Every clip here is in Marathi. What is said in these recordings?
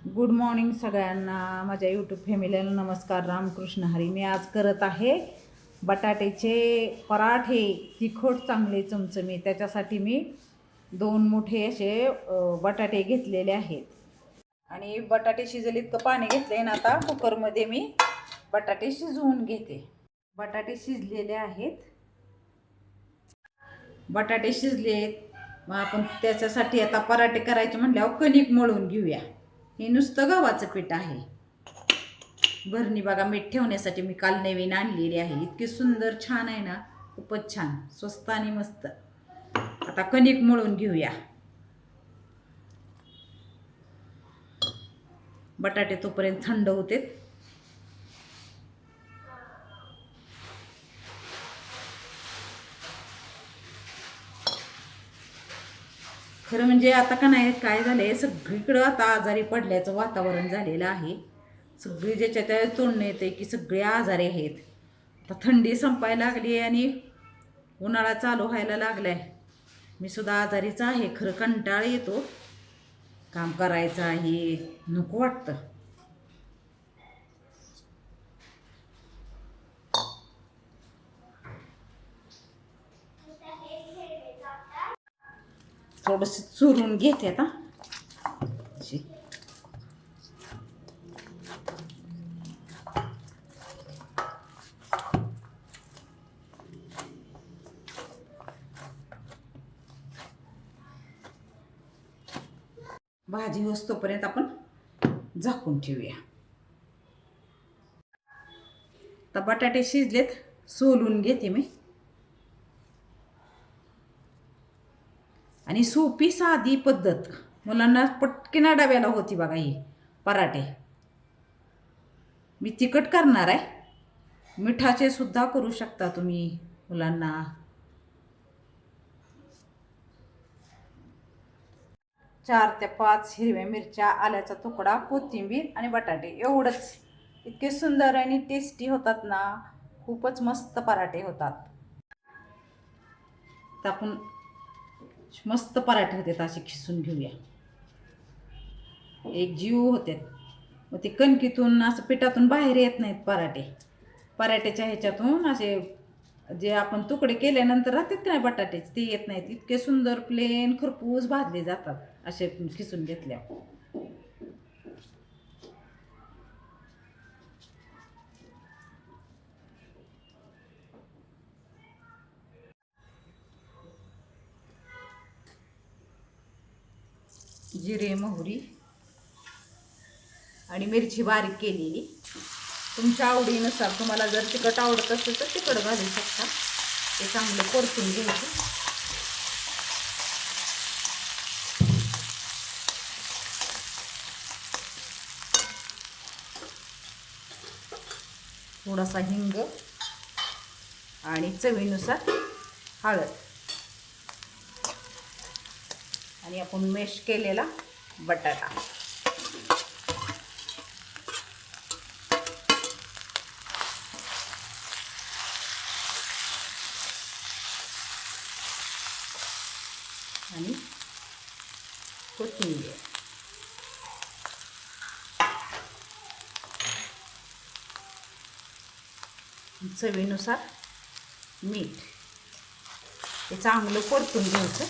गुड मॉर्निंग सगळ्यांना. माझ्या यूट्यूब फॅमिलीला नमस्कार. रामकृष्ण हरी. मी आज करत आहे बटाट्याचे पराठे, तिखट चांगले चमचमी. त्याच्यासाठी मी 2 मोठे असे बटाटे घेतलेले आहेत आणि बटाटे शिजले इतकं पाणी घेतले ना. आता कुकरमध्ये मी बटाटे शिजवून घेते. बटाटे शिजलेले आहेत. बटाटे शिजलेत. मग आपण त्याच्यासाठी आता पराठे करायचे म्हटल्यावर कणिक मळून घेऊया. हे नुसतं गव्हाचं पीठ आहे. भरणी बघा मीठ ठेवण्यासाठी मी काल नवीन आणलेली आहे. इतकी सुंदर छान आहे ना, खूपच छान, स्वस्त आणि मस्त. आता कणिक मळून घेऊया. बटाटे तोपर्यंत थंड होते. खरं म्हणजे आता का नाही, काय झालंय, सगळीकडं आता आजारी पडल्याचं वातावरण झालेलं आहे. सगळी ज्याच्या त्या तोंड येते की सगळे आजारी आहेत. आता थंडी संपायला लागली आणि उन्हाळा चालू व्हायला लागलाय. मी सुद्धा आजारीच आहे. खरं कंटाळ येतो, काम करायचं आहे, नको वाटतं. थोडंसं चुरून घेते आता. भाजी होस्तोपर्यंत आपण झाकून ठेवूया. आता बटाटे शिजलेत, सोलून घेते मी. आणि सोपी साधी पद्धत, मुलांना पटकन डब्याला होती बघा ही पराठे. मी तिखट करणार आहे. मिठाचे सुद्धा करू शकता तुम्ही मुलांना. 4 ते 5 हिरव्या मिरच्या, आल्याचा तुकडा, कोथिंबीर आणि बटाटे, एवढंच. इतके सुंदर आणि टेस्टी होतात ना, खूपच मस्त पराठे होतात. तर आपण मस्त पराठे होते असे खिसून घेऊया. एक जीव होते. मग ते कणकीतून असं पिठातून बाहेर येत नाहीत पराठे. पराठ्याच्या ह्याच्यातून असे जे आपण तुकडे केल्यानंतर राहतात नाही बटाट्याचे, ते येत नाहीत. इतके सुंदर प्लेन खरपूस भाजले जातात असे खिसून घेतल्या. जिरे, मोहरी आणि मिरची बारीक केलेली. तुमच्या आवडीनुसार, तुम्हाला जर तिखट आवडत असेल तर तिखट घालू शकता. ते चांगलं परतून घ्यायचं. थोडासा हिंग आणि चवीनुसार हळद आणि आपण मॅश केलेला बटाटा. आणि कोथिंबीर. चवीनुसार मीठ. हे चांगलं परतून घ्यायचं.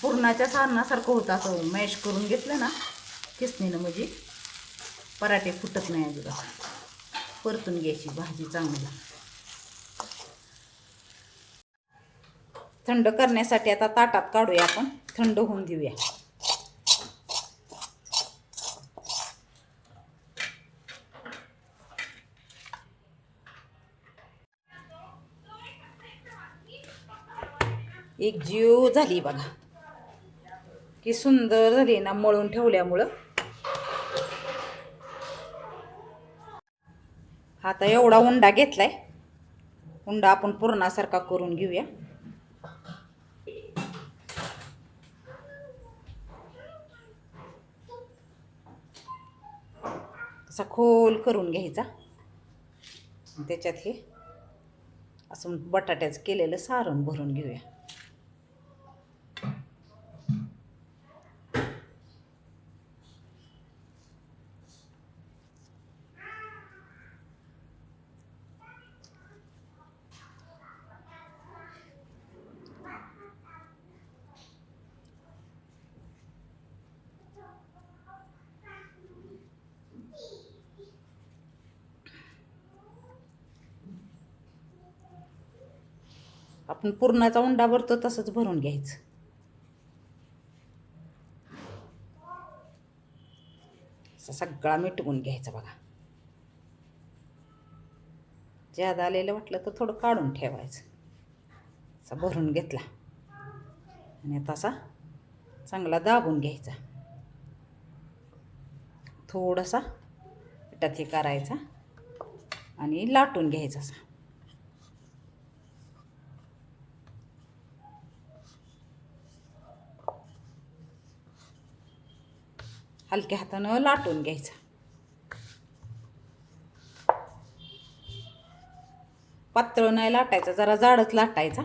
पुरणाच्या सारणासारखं होतं. असं मॅश करून घेतलं ना किसणीनं, म्हणजे पराठे फुटत नाही अजिबात. परतून घ्यायची भाजी चांगली. थंड करण्यासाठी आता ताटात काढूया आपण, थंड होऊन देऊया. एक जीव झाली बघा, की सुंदर झाली ना मळून ठेवल्यामुळं. आता एवढा उंडा घेतलाय. उंडा आपण पुरणासारखा करून घेऊया. असा खोल करून घ्यायचा. त्याच्यात हे असं बटाट्याचं केलेलं सारण भरून घेऊया. आपण पुरणाचा उंडा भरतो तसंच भरून घ्यायचं. असं सगळा मिटवून घ्यायचा बघा. ज्यादा आलेलं वाटलं तर थोडं काढून ठेवायचं. असा भरून घेतला आणि आता असा चांगला दाबून घ्यायचा. थोडासा पिठात हे करायचा आणि लाटून घ्यायचा असा. हलक्या हातानं लाटून घ्यायचा. पातळ नाही लाटायचा, जरा जाडच लाटायचा.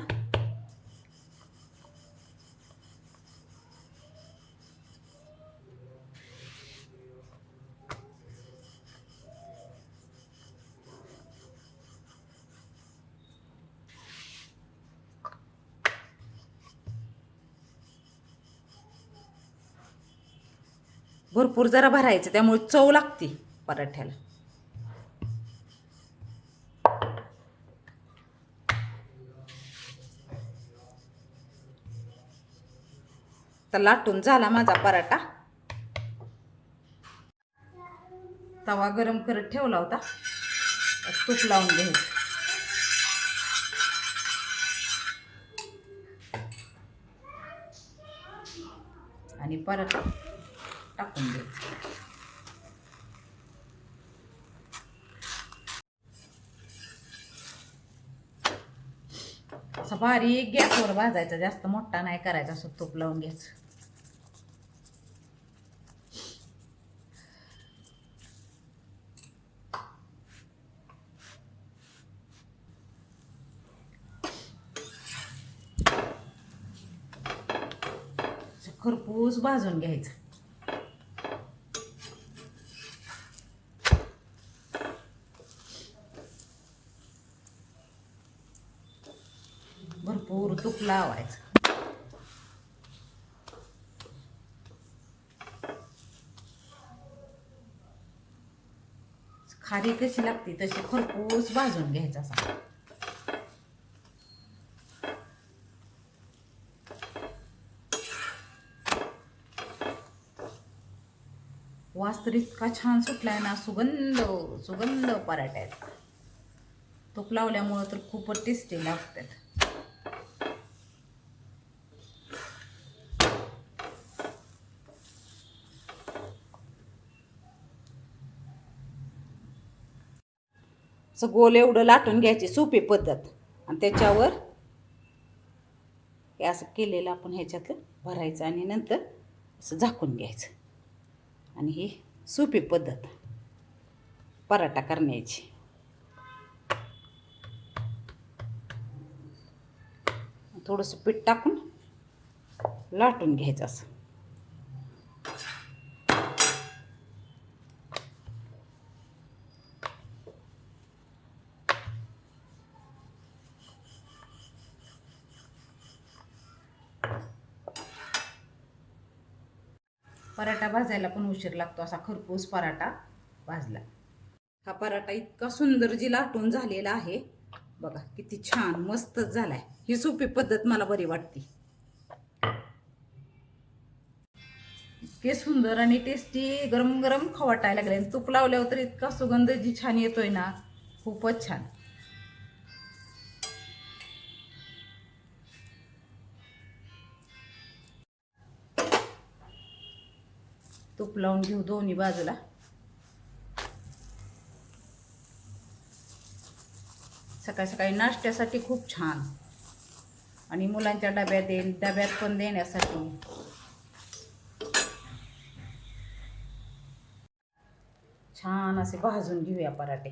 भरपूर जरा भरायचं, त्यामुळे चव लागते पराठ्याला. तर लाटून झाला माझा पराठा. तवा गरम करत ठेवला होता, तूप लावून घ्यायचं आणि पराठा टाकून द्यायचं. असं बारीक गॅसवर भाजायचं, जास्त मोठा नाही करायचा. असं तूप लावून घ्यायचं. खरपूस भाजून घ्यायचं. भरपूर तूप लावायचं. खारी कशी लागते तशी खरपूस भाजून घ्यायचं असा. वास तर इतका छान सुटलाय ना, सुगंध सुगंध पराठ्यात. तूप लावल्यामुळं तर खूपच टेस्टी लागतात. असं गोल एवढं लाटून घ्यायची सोपी पद्धत, आणि त्याच्यावर हे असं केलेलं आपण ह्याच्यातलं भरायचं आणि नंतर असं झाकून घ्यायचं. आणि ही सोपी पद्धत पराठा करण्याची. थोडंसं पीठ टाकून लाटून घ्यायचं असं. पराठा भाजायला पण उशीर लागतो. असा खरपूस पराठा भाजला. हा पराठा इतका सुंदर जी लाटून झालेला आहे बघा, किती छान मस्तच झालाय. ही सोपी पद्धत मला बरी वाटते. इतके सुंदर आणि टेस्टी गरम गरम खाऊ वाटायला लागले. तूप लावल्यावर तर इतका सुगंध जी छान येतोय ना, खूपच छान. तूप लावून घेऊ दोन्ही बाजूला. सकाळी सकाळी नाश्त्यासाठी खूप छान, आणि मुलांच्या डब्यात पण देण्यासाठी. छान असे भाजून घेऊया पराठे.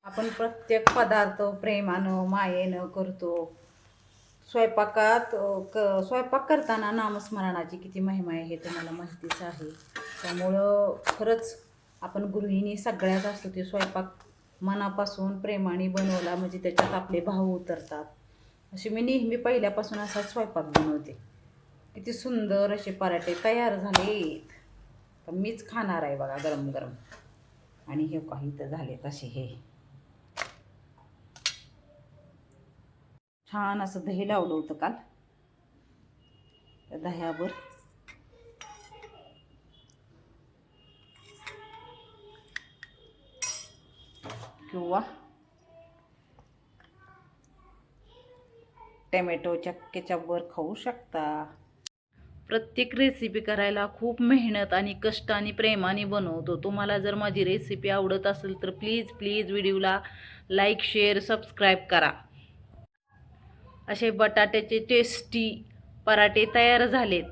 आपण प्रत्येक पदार्थ प्रेमानं मायेनं करतो. स्वयंपाक करताना नामस्मरणाची किती महिमा आहे हे तुम्हाला माहितीच आहे. त्यामुळं खरंच आपण गृहिणी सगळ्यात असतो ते स्वयंपाक मनापासून प्रेमाने बनवला म्हणजे त्याच्यात आपले भाव उतरतात. असे मी नेहमी पहिल्यापासून असा स्वयंपाक बनवते. किती सुंदर असे पराठे तयार झालेत. तर मीच खाणार आहे बघा गरम गरम. आणि हे काही तर झाले तसे हे छान असं दही लावलं होतं काल. त्या दह्यावर किंवा टमॅटोच्या केचपवर खाऊ शकता. प्रत्येक रेसिपी करायला खूप मेहनत आणि कष्ट आणि प्रेमाने बनवतो. तुम्हाला जर माझी रेसिपी आवडत असेल तर प्लीज प्लीज व्हिडिओला लाईक शेअर सबस्क्राईब करा. असे बटाट्याचे टेस्टी पराठे तयार झालेत.